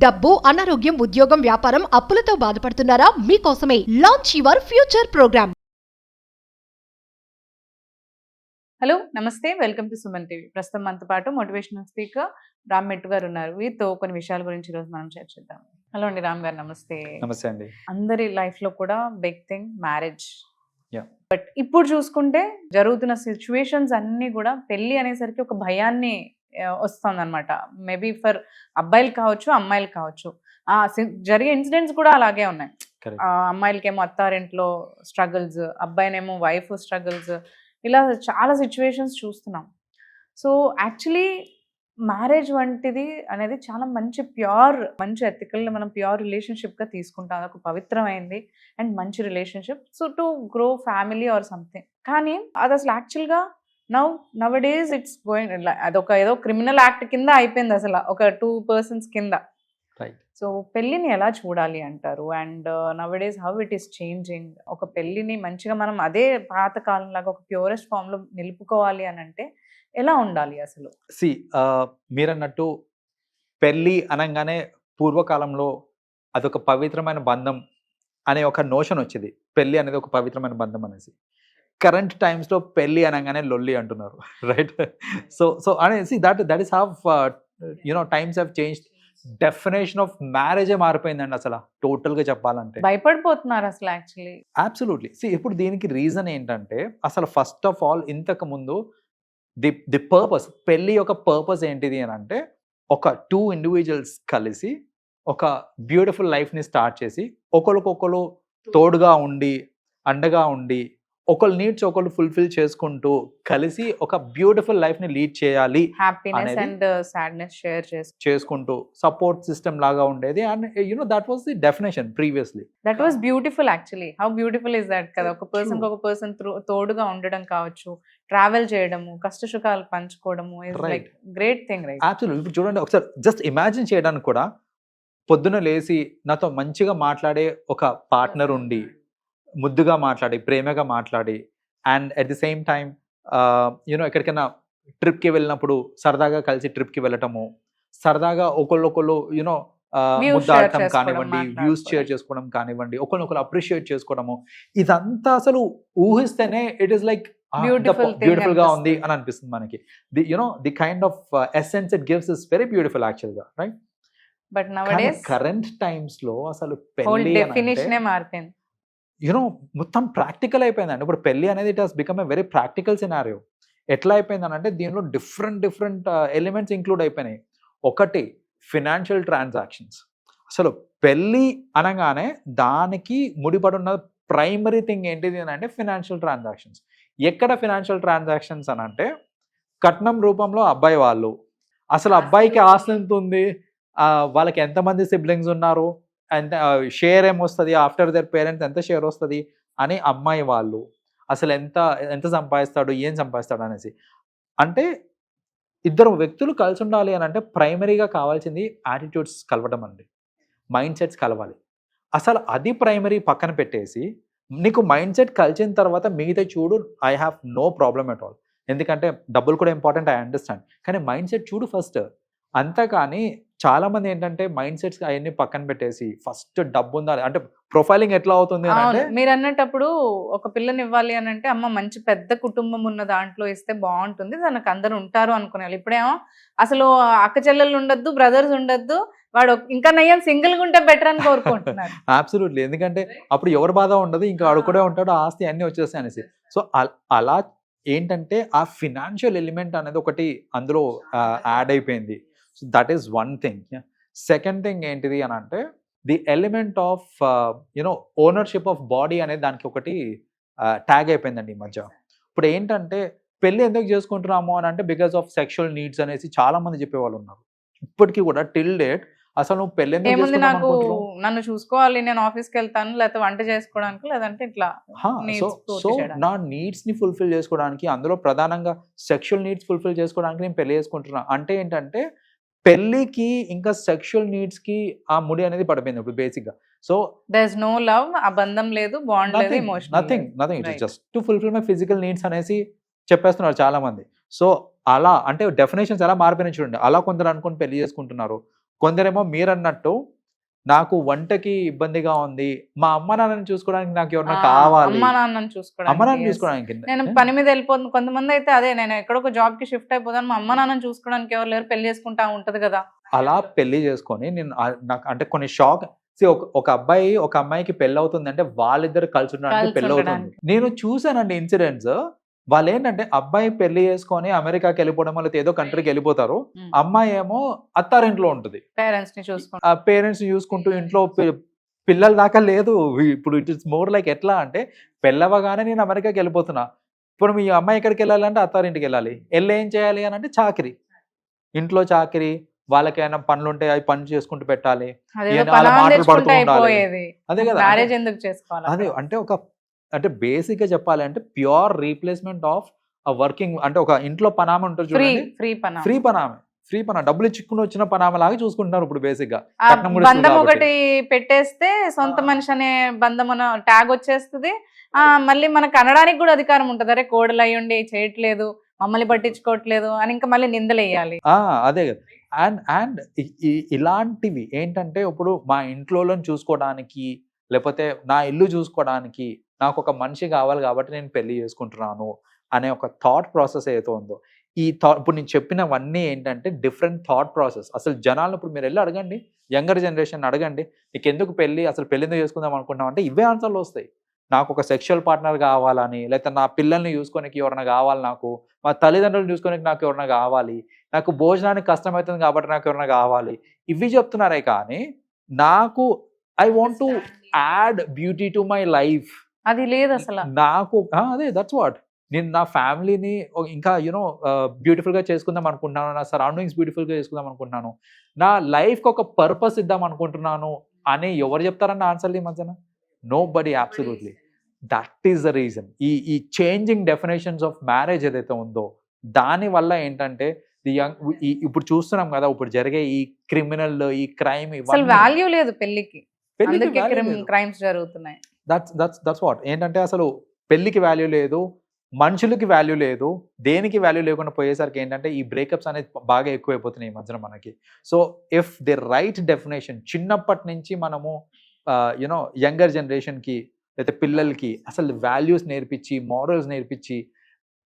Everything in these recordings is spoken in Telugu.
డబ్బు, అనారోగ్యం, ఉద్యోగం, వ్యాపారం, అప్పులతో బాధపడుతున్నారా? మీకోసమే launch your future program. Hello నమస్తే, వెల్కమ్ టు సుమన్ టీవీ. ప్రస్తుతం మనతో పాటు మోటివేషనల్ స్పీకర్ రామ్ మెట్టు గారు ఉన్నారు. వీరితో కొన్ని విషయాల గురించి ఈరోజు మనం చర్చిద్దాం. హలో అండి రామ్ గారు, నమస్తే. నమస్తే అండి. అందరి లైఫ్ లో కూడా big thing marriage. Yeah. But ఇప్పుడు చూసుకుంటే జరుగుతున్న సిచ్యువేషన్స్ అన్ని కూడా పెళ్లి అనేసరికి ఒక భయాన్ని వస్తుంది అనమాట. మేబీ ఫర్ అబ్బాయిలు కావచ్చు, అమ్మాయిలు కావచ్చు. జరిగే ఇన్సిడెంట్స్ కూడా అలాగే ఉన్నాయి. Correct. అమ్మాయిలకేమో అత్తారింట్లో స్ట్రగుల్స్, అబ్బాయినేమో వైఫ్ స్ట్రగుల్స్, ఇలా చాలా సిచ్యువేషన్స్ చూస్తున్నాం. సో యాక్చువల్లీ మ్యారేజ్ వంటిది అనేది చాలా మంచి ఎథికల్, మనం ప్యూర్ రిలేషన్షిప్గా తీసుకుంటాం. అదొక పవిత్రమైంది అండ్ మంచి relationship. So to grow family or something. కానీ అది అసలు యాక్చువల్గా నవ్ డేస్ ఇట్స్ గోయింగ్, అదొక ఏదో క్రిమినల్ యాక్ట్ కింద అయిపోయింది అసలు, ఒక 2 persons కింద. రైట్. సో పెళ్ళిని ఎలా చూడాలి అంటారు? And now days how it is changing. ఒక పెళ్ళిని మంచిగా మనం అదే పాతకాలం లాగా ఒక ప్యూరెస్ట్ ఫామ్లో నిలుపుకోవాలి అని అంటే ఎలా ఉండాలి అసలు? మీరన్నట్టు పెళ్ళి అనగానే పూర్వకాలంలో అదొక పవిత్రమైన బంధం అనే ఒక నోషన్ వచ్చేది. పెళ్ళి అనేది ఒక పవిత్రమైన బంధం అనేసి. కరెంట్ టైమ్స్లో పెళ్ళి అనగానే లొల్లి అంటున్నారు. రైట్. సో అనేసి that is have times have changed. Definition of మ్యారేజే మారిపోయిందండి అసలు, టోటల్గా చెప్పాలంటే. భయపడిపోతున్నారు అసలు యాక్చువల్లీ. అబ్సల్యూట్లీ. ఇప్పుడు దీనికి రీజన్ ఏంటంటే, అసలు ఫస్ట్ ఆఫ్ ఆల్ ఇంతకు ముందు ది పర్పస్, పెళ్ళి యొక్క పర్పస్ ఏంటిది అని అంటే, ఒక 2 individuals కలిసి ఒక బ్యూటిఫుల్ లైఫ్ని స్టార్ట్ చేసి ఒకరికొకరు తోడుగా ఉండి, అండగా ఉండి, ఒకళ్ళ నీడ్స్ ఒకళ్ళు ఫుల్ఫిల్ చేసుకుంటూ కలిసి ఒక బ్యూటిఫుల్ లైఫ్ని లీడ్ చేయాలి, హ్యాపీనెస్ అండ్ సాడ్నెస్ షేర్ చేసుకుంటూ సపోర్ట్ సిస్టమ్ లాగా ఉండేది. And that was the definition previously. That was beautiful actually. How beautiful is that కదా. ఒక పర్సన్ ఒక పర్సన్ తోడుగా ఉండడం కావచ్చు, ట్రావెల్ చేయడము, కష్ట సుఖాలు పంచుకోవడము is like great thing, right? Absolutely. ఇప్పుడు చూడండి ఒకసారి, జస్ట్ ఇమాజిన్ చేయడానికి కూడా, పొద్దున లేచి నాతో మంచిగా మాట్లాడే ఒక పార్ట్నర్ ఉండి, ముద్దుగా మాట్లాడి, ప్రేమగా మాట్లాడి, and at the same time ఎక్కడికైనా ట్రిప్కి వెళ్ళినప్పుడు సరదాగా కలిసి ట్రిప్కి వెళ్ళటము, సరదాగా ఒకళ్ళు ముద్దాడటం కానివ్వండి, వ్యూస్ షేర్ చేసుకోవడం కానివ్వండి, ఒకరినొకరు అప్రిషియేట్ చేసుకోవడము, ఇదంతా అసలు ఊహిస్తేనే ఇట్ ఈస్ లైక్ బ్యూటిఫుల్ గా ఉంది అని అనిపిస్తుంది మనకి. The kind of essence it gives is very beautiful actual గా, right? But nowadays current times లో అసలు పెళ్లి డెఫినిషనే మారిపోయింది. మొత్తం ప్రాక్టికల్ అయిపోయిందండి. ఇప్పుడు పెళ్లి అనేది it has become a very practical scenario. ఎట్లా అయిపోయిందని అంటే, దీనిలో డిఫరెంట్ ఎలిమెంట్స్ ఇంక్లూడ్ అయిపోయినాయి. ఒకటి, ఫినాన్షియల్ ట్రాన్సాక్షన్స్. అసలు పెళ్ళి అనగానే దానికి ముడిపడున్న ప్రైమరీ థింగ్ ఏంటిది అని అంటే ఫినాన్షియల్ ట్రాన్సాక్షన్స్. ఎక్కడ ఫినాన్షియల్ ట్రాన్సాక్షన్స్ అని అంటే, కట్నం రూపంలో అబ్బాయి వాళ్ళు, అసలు అబ్బాయికి ఆస్తి ఎంత ఉంది, వాళ్ళకి ఎంతమంది సిబ్లింగ్స్ ఉన్నారు, ఎంత షేర్ ఏమొస్తుంది, ఆఫ్టర్ దర్ పేరెంట్స్ ఎంత షేర్ వస్తుంది అని అమ్మాయి వాళ్ళు, అసలు ఎంత సంపాదిస్తాడు, ఏం సంపాదిస్తాడు అనేసి. అంటే ఇద్దరు వ్యక్తులు కలిసి ఉండాలి అని అంటే ప్రైమరీగా కావాల్సింది యాటిట్యూడ్స్ కలవడం అండి, మైండ్ సెట్స్ కలవాలి. అసలు అది ప్రైమరీ పక్కన పెట్టేసి, నీకు మైండ్ సెట్ కలిసిన తర్వాత మిగతా చూడు, I have no problem at all. ఎందుకంటే డబ్బులు కూడా ఇంపార్టెంట్, ఐ అండర్స్టాండ్. కానీ మైండ్ సెట్ చూడు ఫస్ట్. అంతేకాని చాలా మంది ఏంటంటే మైండ్ సెట్స్ అవన్నీ పక్కన పెట్టేసి ఫస్ట్ డబ్బు ఉండాలి అంటే, ప్రొఫైలింగ్ ఎట్లా అవుతుంది అంటే, మీరు అన్నప్పుడు ఒక పిల్లని ఇవ్వాలి అని అంటే, అమ్మ మంచి పెద్ద కుటుంబం ఉన్న దాంట్లో ఇస్తే బాగుంటుంది, తనకు అందరు ఉంటారు అనుకునేవాళ్ళు. ఇప్పుడేమో అసలు అక్క చెల్లెళ్ళు ఉండొద్దు, బ్రదర్స్ ఉండొద్దు, వాడు ఇంకా నయ్యం సింగిల్ గా ఉంటే బెటర్ అని కోరుకుంటున్నారు. అబ్సల్యూట్లీ. ఎందుకంటే అప్పుడు ఎవరి బాధ ఉండదు, ఇంకా వాడు కూడా ఉంటాడు, ఆస్తి అన్ని వచ్చేస్తాయి అనేసి. సో అలా ఏంటంటే ఆ ఫినాన్షియల్ ఎలిమెంట్ అనేది ఒకటి అందులో యాడ్ అయిపోయింది. So that is one thing. Second thing ఏంటిది అని అంటే, the element of ownership of body అనేది దానికి ఒకటి ట్యాగ్ అయిపోయిందండి ఈ మధ్య. ఇప్పుడు ఏంటంటే, పెళ్ళి ఎందుకు చేసుకుంటున్నాము అని అంటే బికాస్ ఆఫ్ సెక్షువల్ నీడ్స్ అనేసి చాలా మంది చెప్పేవాళ్ళు ఉన్నారు. ఇప్పటికీ కూడా టిల్ డేట్ అసలు నువ్వు పెళ్ళి ఏముంది, నాకు నన్ను చూసుకోవాలి, నేను ఆఫీస్కి వెళ్తాను, లేకపోతే వంట చేసుకోవడానికి, లేదంటే ఇట్లా సో నా నీడ్స్ ని ఫుల్ఫిల్ చేసుకోవడానికి, అందులో ప్రధానంగా సెక్షువల్ నీడ్స్ ఫుల్ఫిల్ చేసుకోవడానికి నేను పెళ్లి చేసుకుంటున్నా అంటే ఏంటంటే, పెళ్ళికి ఇంకా సెక్షువల్ నీడ్స్ కి ఆ ముడి అనేది పడిపోయింది ఇప్పుడు బేసిక్ గా. So there is no love, ఆ బంధం లేదు, బాండ్ లేదు, emotion nothing. It is just to fulfil my physical needs అనేసి చెప్పేస్తున్నారు చాలా మంది. సో అలా అంటే డెఫినేషన్స్ ఎలా మారిపోయినాయి చూడండి. అలా కొందరు అనుకుని పెళ్లి చేసుకుంటున్నారు, కొందరేమో మీరన్నట్టు నాకు వంటకి ఇబ్బందిగా ఉంది, మా అమ్మ నాన్నని చూసుకోవడానికి నాకు ఎవరైనా కావాలి, అమ్మా నాన్నని అమ్మ నాన్న చూసుకోవడానికి yes. చూసుకోవడానికి. నేను పని మీద వెళ్ళిపోతుంది, కొంతమంది అయితే అదే నేను ఎక్కడొక జాబ్ కి షిఫ్ట్ అయిపోతాను, మా అమ్మ నాన్నని చూసుకోవడానికి ఎవరు లేరు, పెళ్లి చేసుకుంటా ఉంటది కదా. అలా పెళ్లి చేసుకొని నేను నాకు అంటే కొన్ని షాక్. ఒక అబ్బాయి ఒక అమ్మాయికి పెళ్లి అవుతుంది అంటే వాళ్ళిద్దరు కలిసి ఉండడానికి కలిసి పెళ్లి అవుతుంది. ఉండడానికి. నేను చూసానండి ఇన్సిడెంట్స్. వాళ్ళు ఏంటంటే అబ్బాయి పెళ్లి చేసుకొని అమెరికాకి వెళ్ళిపోవడం వల్ల ఏదో కంట్రీకి వెళ్ళిపోతారు, Hmm. అమ్మాయి ఏమో అత్తారింట్లో ఉంటుంది, పేరెంట్స్ ని చూసుకుంటా. ఆ పేరెంట్స్ చూసుకుంటూ ఇంట్లో పిల్లల దాకా లేదు. ఇప్పుడు ఇట్ ఇస్ మోర్ లైక్ ఎట్లా అంటే పెళ్ళవగానే నేను అమెరికాకి వెళ్ళిపోతున్నా, ఇప్పుడు మీ అమ్మాయి ఎక్కడికి వెళ్ళాలంటే అత్తారింటికి వెళ్ళాలి, వెళ్ళి ఏం చేయాలి అని అంటే చాకరీ, ఇంట్లో చాకరీ, వాళ్ళకి ఏమైనా పనులు ఉంటే అవి పనులు చేసుకుంటూ పెట్టాలి, అదేదో ఈయన వాళ్ళ పనాలు మాటలు తెచ్చుకుంటే పడుతూ ఉండాలి. అయిపోయేది, అదే కదా మ్యారేజ్ ఎందుకు చేసుకోవాలి అదే అక్కడ? అంటే అంటే బేసిక్ గా చెప్పాలి అంటే ప్యూర్ రీప్లేస్మెంట్ ఆఫ్ వర్కింగ్, అంటే ఒక ఇంట్లో పనామ ఉంటుంది ఫ్రీ చూడండి, ఫ్రీ పని. ఫ్రీ పనామ డబ్బులు ఇచ్చుకుని వచ్చిన పనామ లాగా చూసుకుంటున్నారు ఇప్పుడు బేసిక్ గా. ఆ కట్నం కూడా ఇస్తుంది బంధం కాబట్టి. ఒకటి పెట్టేస్తే సొంత మనిషి అనే బంధం అన్న ట్యాగ్ వచ్చేస్తుంది. మళ్ళీ మనకు అనడానికి కూడా అధికారం ఉంటుంది, అరే కోడలు అయ్యుండి చేయట్లేదు, మమ్మల్ని పట్టించుకోవట్లేదు అని ఇంకా మళ్ళీ నిందలు వేయాలి. అదే కదా. అండ్ ఇలాంటివి ఏంటంటే ఇప్పుడు మా ఇంట్లో చూసుకోవడానికి లేకపోతే నా ఇల్లు చూసుకోవడానికి నాకు ఒక మనిషి కావాలి కాబట్టి నేను పెళ్లి చేసుకుంటున్నాను అనే ఒక థాట్ ప్రాసెస్ ఏదో ఉందో, ఈ థాట్ ఇప్పుడు నేను చెప్పినవన్నీ ఏంటంటే డిఫరెంట్ థాట్ ప్రాసెస్. అసలు జనాలను ఇప్పుడు మీరు వెళ్ళి అడగండి, యంగర్ జనరేషన్ అడగండి, నీకు ఎందుకు పెళ్లి, అసలు పెళ్లి ఎందుకు చేసుకుందాం అనుకుంటున్నాం అంటే ఇవే ఆన్సర్లు వస్తాయి. నాకు ఒక సెక్షువల్ పార్ట్నర్ కావాలని, లేకపోతే నా పిల్లల్ని చూసుకోనికి ఎవరైనా కావాలి, నాకు మా తల్లిదండ్రులను చూసుకోనికి నాకు ఎవరైనా కావాలి, నాకు భోజనానికి కష్టమవుతుంది కాబట్టి నాకు ఎవరైనా కావాలి, ఇవి చెప్తున్నారే కానీ నాకు I want to add beauty to my life, అది లేదు అసలు. నాకు అదే దట్స్ వాట్, నేను నా ఫ్యామిలీని ఇంకా యూనో బ్యూటిఫుల్గా చేసుకుందాం అనుకుంటున్నాను, నా సరౌండింగ్స్ బ్యూటిఫుల్గా చేసుకుందాం అనుకుంటున్నాను, నా లైఫ్కి ఒక పర్పస్ ఇద్దాం అనుకుంటున్నాను అని ఎవరు చెప్తారన్న ఆన్సర్ ఈ మధ్యన? Nobody. Absolutely that is the reason. ఈ చేంజింగ్ డెఫినేషన్స్ ఆఫ్ మ్యారేజ్ ఏదైతే ఉందో దాని వల్ల ఏంటంటే ఇప్పుడు చూస్తున్నాం కదా, ఇప్పుడు జరిగే ఈ క్రిమినల్, ఈ క్రైమ్, అసలు వాల్యూ లేదు పెళ్లికి, అందుకే క్రైమ్స్ జరుగుతున్నాయి. దట్స్ వాట్ ఏంటంటే అసలు పెళ్లికి వాల్యూ లేదు, మనుషులకి వాల్యూ లేదు, దేనికి వాల్యూ లేకుండా పోయేసరికి ఏంటంటే ఈ బ్రేకప్స్ అనేది బాగా ఎక్కువైపోతున్నాయి ఈ మధ్యన మనకి. So if the right definition చిన్నప్పటి నుంచి మనము యూనో యంగర్ జనరేషన్కి లేకపోతే పిల్లలకి అసలు వాల్యూస్ నేర్పించి, మారల్స్ నేర్పించి,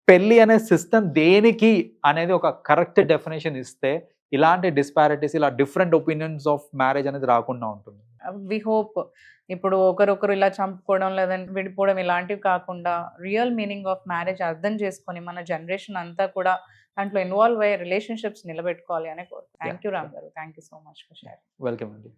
పెళ్ళి అనే సిస్టమ్ దేనికి అనేది ఒక కరెక్ట్ డెఫినేషన్ ఇస్తే ఇలాంటి డిస్పారిటీస్, ఇలా డిఫరెంట్ ఒపీనియన్స్ ఆఫ్ మ్యారేజ్ అనేది రాకుండా ఉంటుంది. వి హోప్ ఇప్పుడు ఒకరొకరు ఇలా చంపుకోవడం లేదంటే విడిపోవడం ఇలాంటివి కాకుండా రియల్ మీనింగ్ ఆఫ్ మ్యారేజ్ అర్థం చేసుకొని మన జనరేషన్ అంతా కూడా దాంట్లో ఇన్వాల్వ్ అయ్యే రిలేషన్షిప్స్ నిలబెట్టుకోవాలి అనే కోరు. థ్యాంక్ యూ రామ్ గారు, thank you so much for sharing. Welcome అండి.